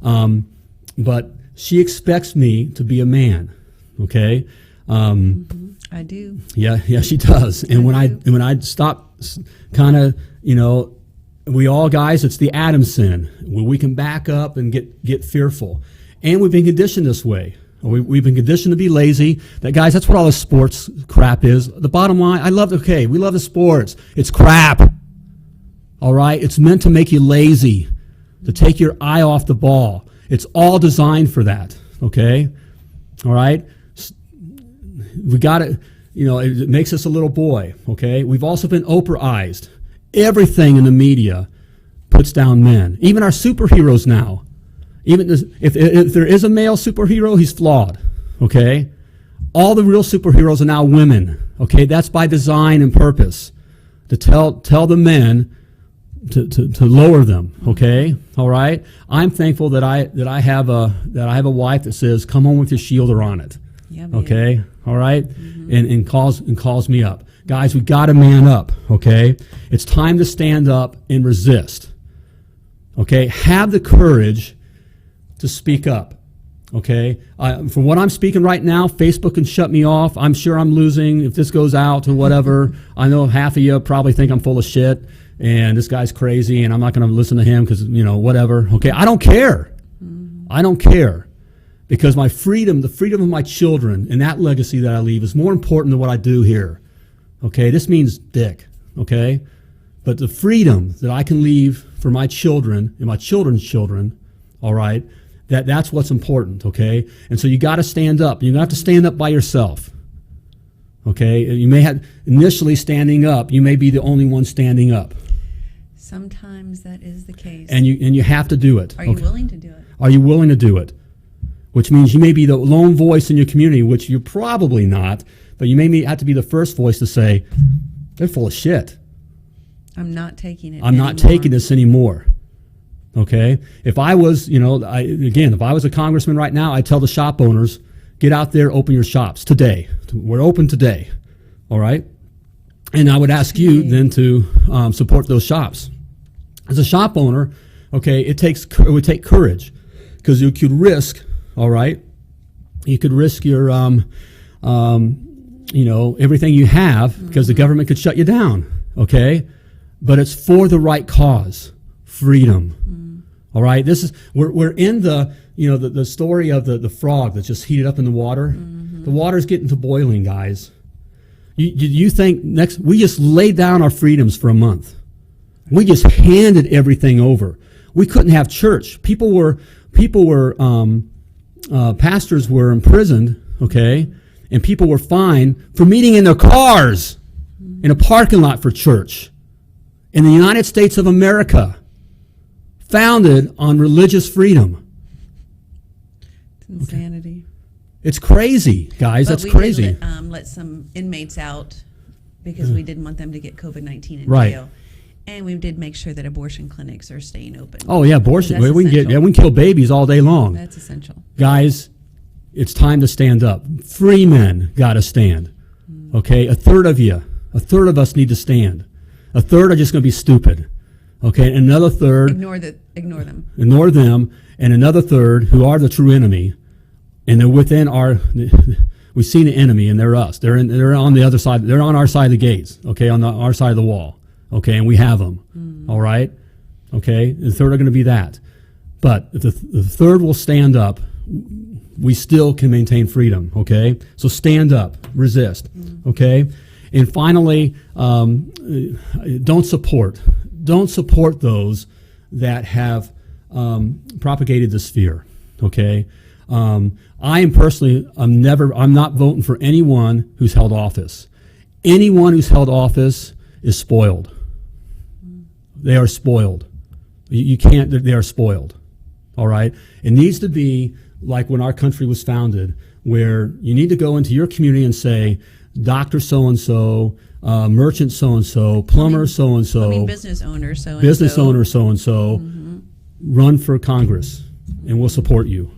But she expects me to be a man, okay?
I do.
Yeah, she does. And when I stop kind of, we all, guys, it's the Adam sin, where we can back up and get fearful. And we've been conditioned this way. We've been conditioned to be lazy. Guys, that's what all this sports crap is. The bottom line, we love the sports. It's crap. All right? It's meant to make you lazy, to take your eye off the ball. It's all designed for that, okay? All right? We got it. It makes us a little boy, okay? We've also been Oprahized. Everything in the media puts down men. Even our superheroes now. Even if there is a male superhero, he's flawed, okay? All the real superheroes are now women, okay? That's by design and purpose, to tell the men to lower them, okay? All right? I'm thankful that I have a wife that says, "Come home with your shielder on it."
Yeah,
okay? All right? And calls me up. Guys, we got to man up, okay? It's time to stand up and resist, okay? Have the courage to speak up, okay? From what I'm speaking right now, Facebook can shut me off. I'm sure I'm losing if this goes out or whatever. I know half of you probably think I'm full of shit and this guy's crazy and I'm not going to listen to him because, whatever, okay? I don't care. I don't care. Because my freedom, the freedom of my children, and that legacy that I leave is more important than what I do here. Okay, this means dick, okay? But the freedom that I can leave for my children and my children's children, all right, that's what's important, okay? And so you got to stand up. You have to stand up by yourself, okay? You may have, initially standing up, you may be the only one standing up.
Sometimes that is the case.
And you have to do it.
Are you willing to do it?
Are you willing to do it? Which means you may be the lone voice in your community, which you're probably not, but you may have to be the first voice to say, they're full of shit.
I'm not taking it
I'm not taking this anymore. Okay? If I was, if I was a congressman right now, I'd tell the shop owners, get out there, open your shops today. We're open today. All right? And I would ask you then to support those shops. As a shop owner, okay, it would take courage because you could risk. All right, you could risk your, everything you have because the government could shut you down. Okay, but it's for the right cause, freedom. All right, we're in the story of the frog that's just heated up in the water. The water's getting to boiling, guys. You think we just laid down our freedoms for a month. We just handed everything over. We couldn't have church. People were. Pastors were imprisoned, okay, and people were fined for meeting in their cars in a parking lot for church. in the United States of America, founded on religious freedom.
It's insanity.
Okay. It's crazy, guys. That's crazy.
We did let some inmates out because we didn't want them to get COVID-19 in
right.
jail. And we did make sure that abortion clinics are staying open.
Oh, yeah, abortion. We can kill babies all day long.
That's essential.
Guys, it's time to stand up. Free men got to stand. Okay? A third of us need to stand. A third are just going to be stupid. Okay? And another third.
Ignore them.
Ignore them. And another third who are the true enemy. And they're within we've seen the enemy, and they're us. They're on the other side. They're on our side of the gates, okay, on our side of the wall, okay, and we have them, all right, okay. The third are going to be that, but if the third will stand up, we still can maintain freedom, okay. So stand up, resist, okay, and finally, don't support those that have propagated this fear, okay. I'm not voting for anyone who's held office. Anyone who's held office is spoiled. They are spoiled. You can't, they are spoiled. All right? It needs to be like when our country was founded, where you need to go into your community and say, Dr. So-and-so, merchant so-and-so, plumber so-and-so.
Business owner so-and-so.
Business owner so-and-so. Run for Congress, and we'll support you.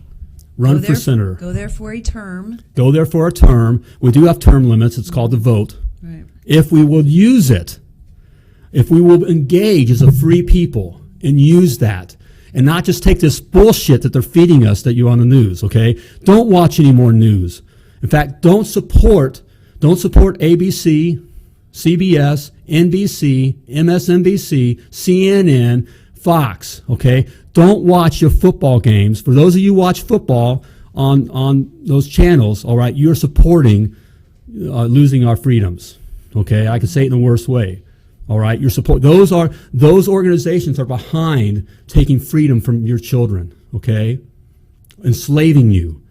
Run for senator.
Go there for a term.
Go there for a term. We do have term limits. It's called the vote.
Right.
If we will use it, if we will engage as a free people and use that, and not just take this bullshit that they're feeding us that you're on the news, okay? Don't watch any more news. In fact, don't support ABC, CBS, NBC, MSNBC, CNN, Fox, okay? Don't watch your football games. For those of you who watch football on those channels, all right, you're supporting losing our freedoms, okay? I can say it in the worst way, all right? Those organizations are behind taking freedom from your children, okay? Enslaving you,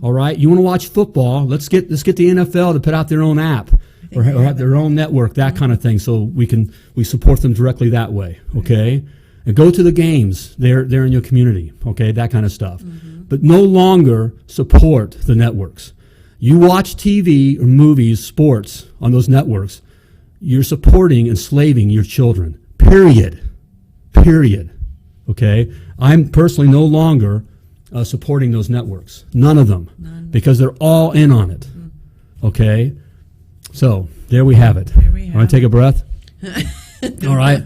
all right? You want to watch football? Let's get the NFL to put out their own app or have their own network, that kind of thing, so we support them directly that way, okay? And go to the games there in your community, okay, that kind of stuff. But no longer support the networks. You watch TV or movies, sports on those networks, you're supporting enslaving your children, period, okay? I'm personally no longer supporting those networks, none of them, because they're all in on it, okay? So there we have it. Want to take a breath? All right.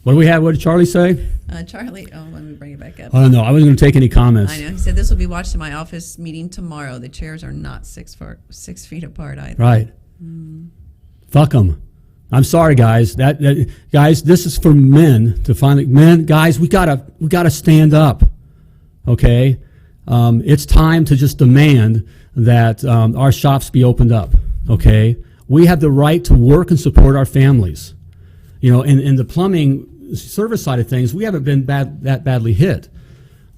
What do we have? What did Charlie say?
Charlie, let me bring it back up.
I don't know. I wasn't going to take any comments.
I know. He said this will be watched in my office meeting tomorrow. The chairs are not 6 feet apart either.
Right. Fuck them. I'm sorry, guys. Guys, this is for men to finally. Men, guys, we gotta stand up. Okay. It's time to just demand that our shops be opened up. Okay. We have the right to work and support our families. You know, in the plumbing service side of things, we haven't been that badly hit,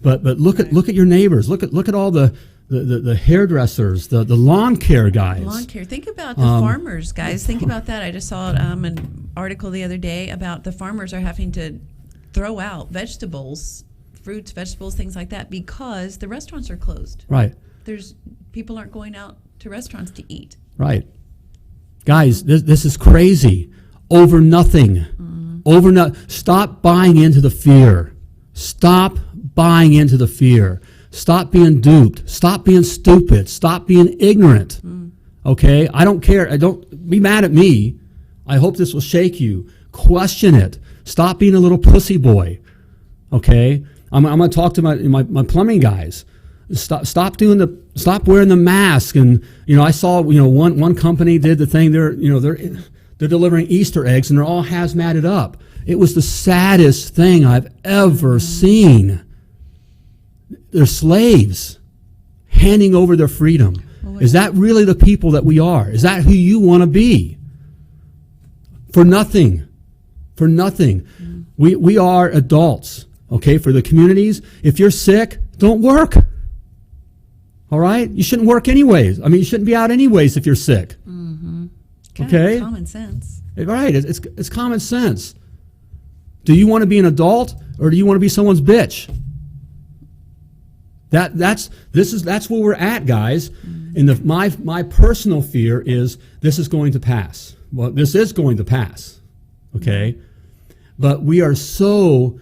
but look at your neighbors. Look at all the hairdressers, the lawn care guys.
Lawn care. Think about the farmers, guys. Think about that. I just saw an article the other day about the farmers are having to throw out vegetables, fruits, vegetables, things like that, because the restaurants are closed.
Right.
People aren't going out to restaurants to eat.
Right. Guys, this is crazy. Over nothing. Stop buying into the fear. Stop buying into the fear. Stop being duped. Stop being stupid. Stop being ignorant. Okay? I don't care. Don't be mad at me. I hope this will shake you. Question it. Stop being a little pussy boy. Okay? I'm going to talk to my plumbing guys. Stop wearing the mask. And I saw one company did the thing. They're delivering Easter eggs, and they're all hazmated up. It was the saddest thing I've ever seen. They're slaves handing over their freedom. Is that really the people that we are? Is that who you want to be? For nothing. For nothing. We are adults, okay, for the communities. If you're sick, don't work. All right? You shouldn't work anyways. I mean, you shouldn't be out anyways if you're sick. Okay?
Common sense.
Right. It's common sense. Do you want to be an adult or do you want to be someone's bitch? That's where we're at, guys. And my personal fear is this is going to pass. Well, this is going to pass. Okay? But we are so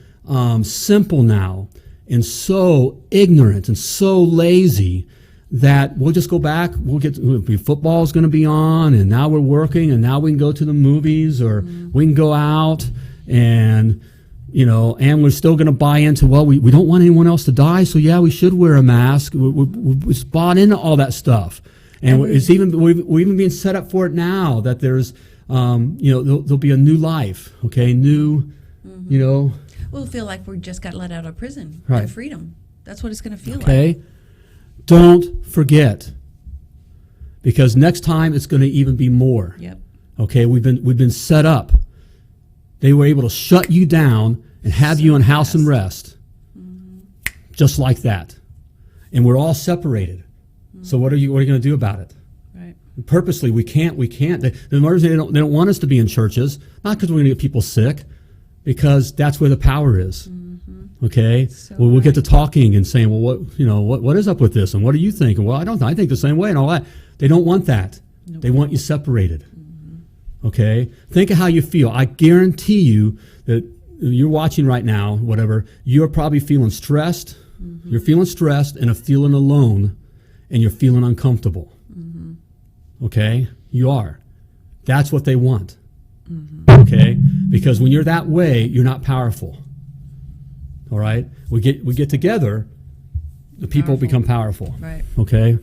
simple now and so ignorant and so lazy that we'll just go back. Football's going to be on, and now we're working, and now we can go to the movies, or we can go out, and and we're still going to buy into, well, we don't want anyone else to die, so yeah, we should wear a mask. We're bought into all that stuff, and we're even being set up for it now that there's there'll be a new life, okay, new,
We'll feel like we just got let out of prison.
Right.
And freedom. That's what it's going to feel like.
Okay. Don't forget, because next time it's going to even be more.
Yep.
Okay, we've been set up. They were able to shut you down and have you in house and rest, just like that. And we're all separated. So what are you going to do about it?
Right.
Purposely, we can't. The Lord, they don't want us to be in churches, not because we're going to get people sick, because that's where the power is. Okay,
So
we'll get to talking and saying, well, what is up with this, and what do you think? And well, I think the same way, and all that. They don't want that.
Nope.
They want you separated. Okay, think of how you feel. I guarantee you that you're watching right now, whatever. You're probably feeling stressed. You're feeling stressed and feeling alone, and you're feeling uncomfortable. Okay, you are. That's what they want. Okay, because when you're that way, you're not powerful. All right, we get together, the people become powerful.
Right.
Okay.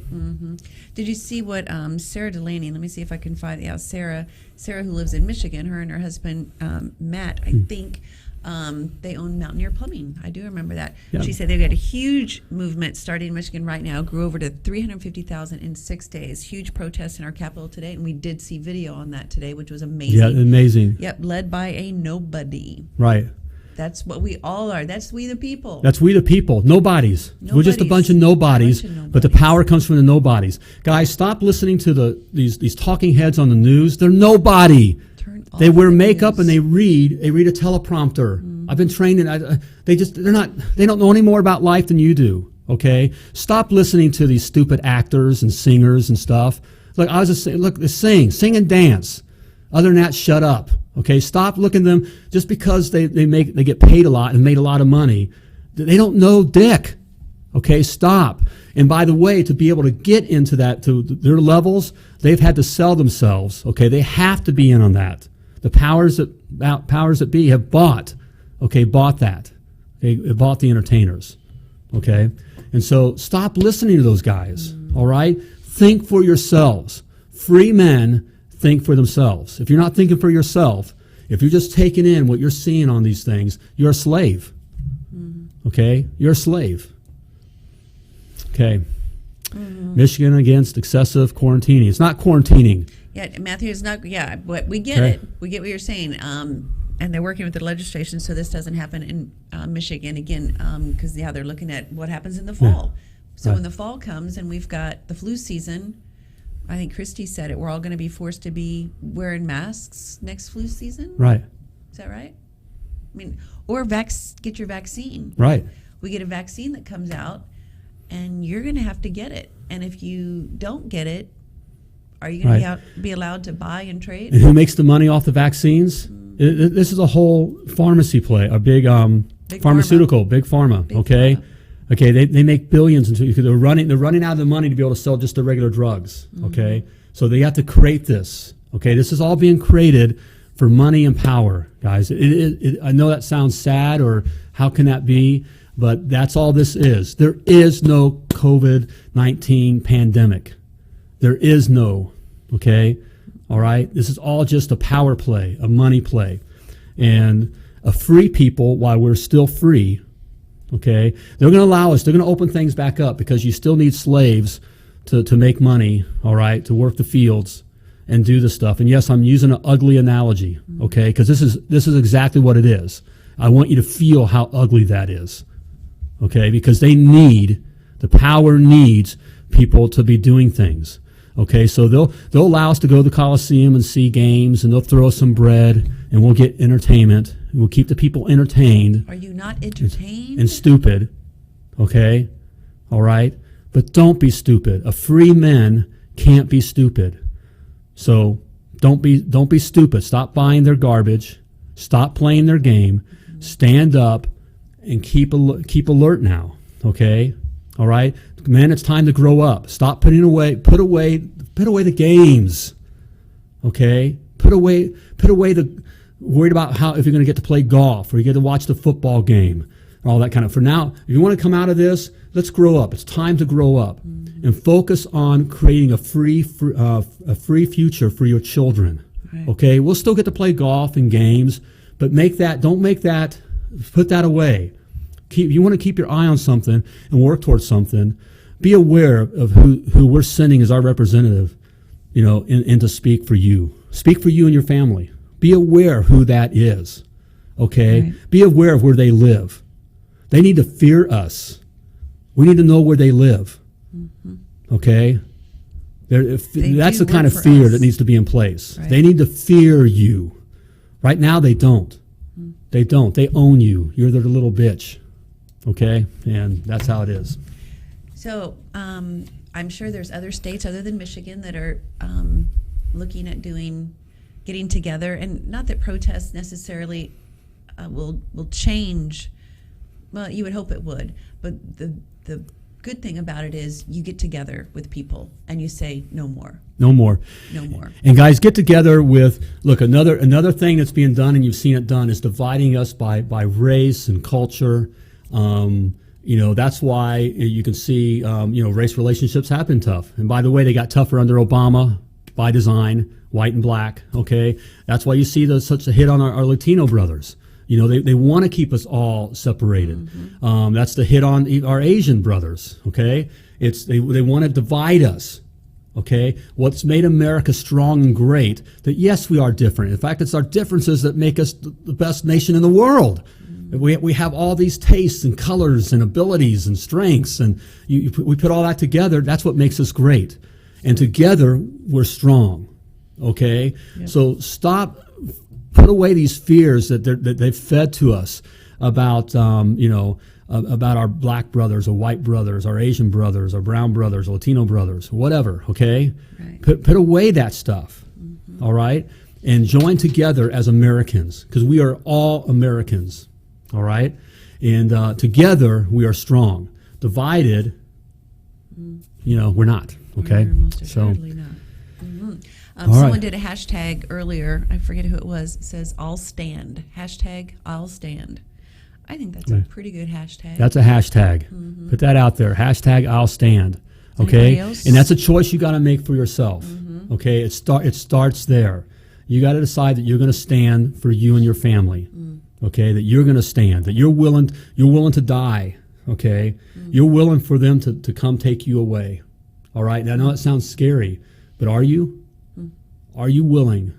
Did you see what Sarah Delaney? Let me see if I can find. Yeah, Sarah, who lives in Michigan. Her and her husband Matt, I think, they own Mountaineer Plumbing. I do remember that.
Yeah.
She said they've got a huge movement starting in Michigan right now. Grew over to 350,000 in 6 days. Huge protests in our capital today, and we did see video on that today, which was amazing.
Yeah, amazing.
Yep, led by a nobody.
Right.
That's what we all are. That's we the people.
That's we the people. Nobodies. We're just a bunch of nobodies, but the power comes from the nobodies. Guys, stop listening to these talking heads on the news. They're nobody. They wear makeup and they read a teleprompter. I've been trained in they don't know any more about life than you do. Okay? Stop listening to these stupid actors and singers and stuff. Look, sing and dance. Other than that, shut up. Okay, stop looking at them just because they get paid a lot and made a lot of money. They don't know dick. Okay, stop. And by the way, to be able to get into that to their levels, they've had to sell themselves. Okay, they have to be in on that. The powers that be have bought that. They bought the entertainers. Okay, and so stop listening to those guys. All right, think for yourselves. Free men think for themselves. If you're not thinking for yourself, if you're just taking in what you're seeing on these things, you're a slave. Okay? You're a slave. Okay. Michigan against excessive quarantining. It's not quarantining.
Yeah, Matthew, it's not, but we get it. We get what you're saying. And they're working with the legislation so this doesn't happen in Michigan again, because they're looking at what happens in the fall. So when the fall comes and we've got the flu season, I think Christy said it, we're all going to be forced to be wearing masks next flu season.
Right.
Is that right? I mean, or get your vaccine.
Right.
We get a vaccine that comes out, and you're going to have to get it. And if you don't get it, are you going to be allowed to buy and trade?
And who makes the money off the vaccines? This is a whole pharmacy play, a big pharmaceutical, big pharma. Big pharma. Okay, they make billions because they're running out of the money to be able to sell just the regular drugs. Okay, so they have to create this. Okay, this is all being created for money and power, guys. I know that sounds sad, or how can that be? But that's all this is. There is no COVID-19 pandemic. There is no. Okay, all right. This is all just a power play, a money play, and a free people while we're still free. Okay, they're going to allow us. They're going to open things back up because you still need slaves to make money. All right, to work the fields and do the stuff. And yes, I'm using an ugly analogy. Okay, because this is exactly what it is. I want you to feel how ugly that is. Okay, because the power needs people to be doing things. Okay, so they'll allow us to go to the Coliseum and see games, and they'll throw us some bread, and we'll get entertainment. We'll keep the people entertained.
Are you not entertained?
And stupid. Okay, all right, but don't be stupid. A free man can't be stupid. So don't be stupid. Stop buying their garbage. Stop playing their game. Stand up and keep alert now. Okay, all right, man. It's time to grow up. Stop put away the games. Okay, put away the worried about if you're going to get to play golf or you get to watch the football game or all that kind of. For now, if you want to come out of this, let's grow up. It's time to grow up and focus on creating a free future for your children. Right. Okay, we'll still get to play golf and games, but put that away. You want to keep your eye on something and work towards something. Be aware of who we're sending as our representative, and to speak for you. Speak for you and your family. Be aware who that is. Okay? Right. Be aware of where they live. They need to fear us. We need to know where they live. Mm-hmm. Okay? That's the kind of fear that needs to be in place. Right. They need to fear you. Right now they don't. Mm. They don't. They own you. You're their little bitch. Okay? And that's how it is.
So I'm sure there's other states other than Michigan that are looking at getting together, and not that protests necessarily will change. Well, you would hope it would, but the good thing about it is you get together with people and you say no more.
No more.
No more.
And guys, get together with, look, another thing that's being done, and you've seen it done, is dividing us by race and culture. That's why you can see, race relationships happen tough. And by the way, they got tougher under Obama by design, white and black. Okay, that's why you see such a hit on our Latino brothers. They want to keep us all separated. Mm-hmm. That's the hit on our Asian brothers. Okay, they want to divide us. Okay, what's made America strong and great? That yes, we are different. In fact, it's our differences that make us the best nation in the world. We have all these tastes and colors and abilities and strengths, and we put all that together. That's what makes us great. And together, we're strong. Okay? Yep. So put away these fears that they've fed to us about, about our black brothers or white brothers, our Asian brothers, our brown brothers, Latino brothers, whatever. Okay? Right. Put away that stuff. Mm-hmm. All right? And join together as Americans, because we are all Americans. All right? And together we are strong. Divided, we're not. Okay?
We're most assuredly not. Mm-hmm. Someone did a hashtag earlier. I forget who it was. It says, I'll stand. Hashtag, I'll stand. I think that's a pretty good hashtag.
That's a hashtag. Mm-hmm. Put that out there. Hashtag, I'll stand. Okay? And that's a choice you got to make for yourself. Mm-hmm. Okay? It starts there. You got to decide that you're going to stand for you and your family. Okay, that you're going to stand, that you're willing to die, okay? Mm-hmm. You're willing for them to come take you away, all right? Now, I know it sounds scary, but are you? Mm-hmm. Are you willing,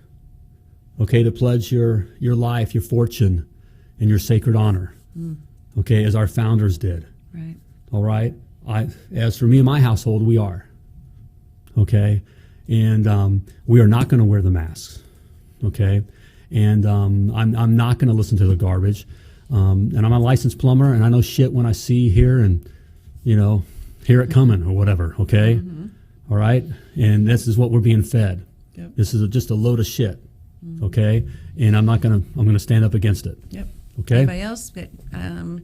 okay, to pledge your life, your fortune, and your sacred honor, okay, as our founders did?
Right.
All right? As for me and my household, we are, okay? And we are not going to wear the masks, okay? And I'm not going to listen to the garbage. And I'm a licensed plumber, and I know shit when I hear it coming or whatever, okay? Mm-hmm. All right? And this is what we're being fed. Yep. This is just a load of shit, okay? And I'm going to stand up against it.
Yep.
Okay?
Anybody else? But a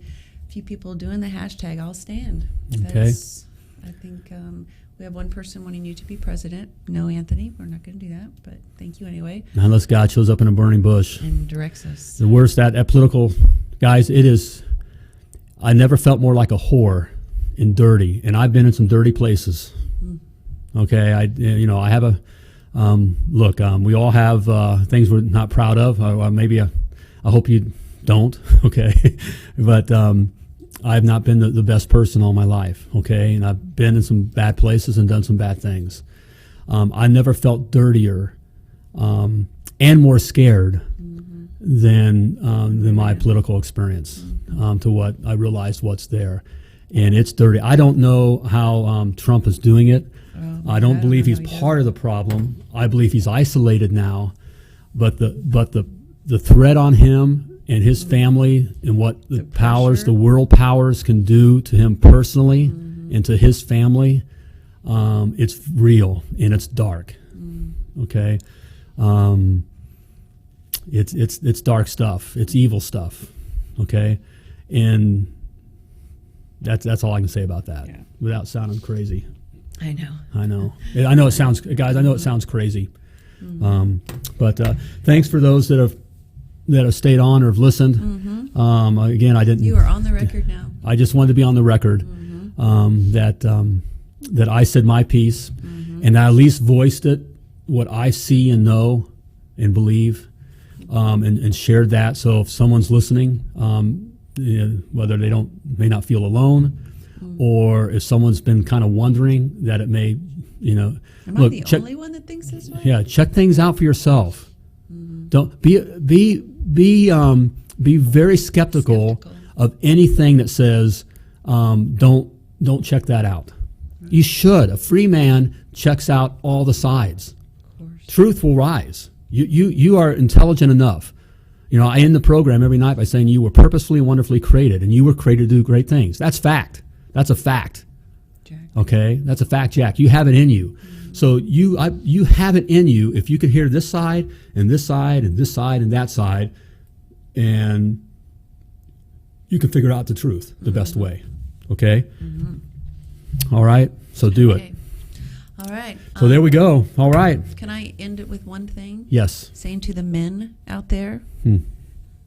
few people doing the hashtag, I'll stand.
Okay.
I think we have one person wanting you to be president. No, Anthony, we're not going to do that, but thank you anyway.
Unless God shows up in a burning bush.
And directs us.
The worst, that political, guys, it is, I never felt more like a whore and dirty, and I've been in some dirty places. Okay, I have a, look, we all have things we're not proud of. Maybe I hope you don't, okay? But I've not been the best person all my life, okay? And I've been in some bad places and done some bad things. I never felt dirtier and more scared than my political experience to what I realized what's there. and it's dirty. I don't know how Trump is doing it. I don't believe he's part of the problem. I believe he's isolated now, but the threat on him and his family and what the powers, the world powers, can do to him personally and to his family, it's real and it's dark. Okay, it's dark stuff. It's evil stuff. Okay, and that's all I can say about that without sounding crazy.
I know.
I know it sounds, guys. I know it sounds crazy, but thanks for those that have stayed on or have listened. Again, I didn't.
You are on the record now.
I just wanted to be on the record that I said my piece, and I at least voiced it, what I see and know and believe, and shared that. So if someone's listening, whether they may not feel alone. Or if someone's been kind of wondering that it may,
Am I the only one that thinks this way?
Yeah, check things out for yourself. Don't be very skeptical of anything that says don't check that out. You should. A free man checks out all the sides.
Of course. Truth
will rise. You are intelligent enough. I end the program every night by saying you were purposefully and wonderfully created, and you were created to do great things. That's fact. That's a fact.
Jack.
Okay? That's a fact, Jack. You have it in you. So you have it in you if you can hear this side and this side and this side and that side, and you can figure out the truth the best way. Okay? All right? So do it.
All right.
So there we go. All right.
Can I end it with one thing?
Yes.
Saying to the men out there,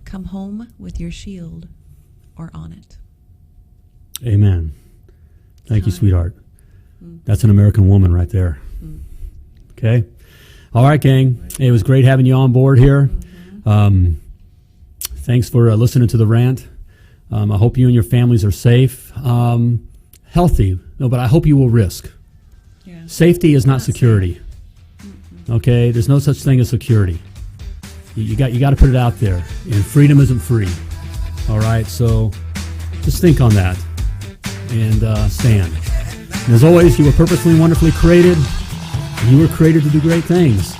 come home with your shield or on it.
Amen. Thank you, sweetheart. That's an American woman right there. Okay. All right, gang. Hey, it was great having you on board here. Thanks for listening to the rant. I hope you and your families are safe, healthy. No, but I hope you will risk.
Yeah.
Safety is not security. Okay. There's no such thing as security. You got to put it out there. And freedom isn't free. All right. So just think on that. And stand. And as always, you were purposefully and wonderfully created. And you were created to do great things.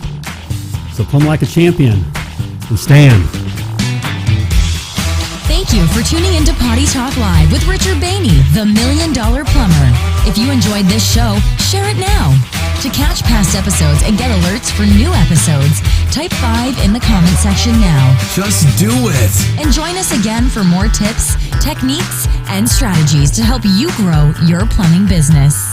So plumb like a champion and stand.
Thank you for tuning into Potty Talk Live with Richard Behney, the $1 Million Plumber. If you enjoyed this show, share it now. To catch past episodes and get alerts for new episodes, type 5 in the comment section now.
Just do it.
And join us again for more tips, techniques, and strategies to help you grow your plumbing business.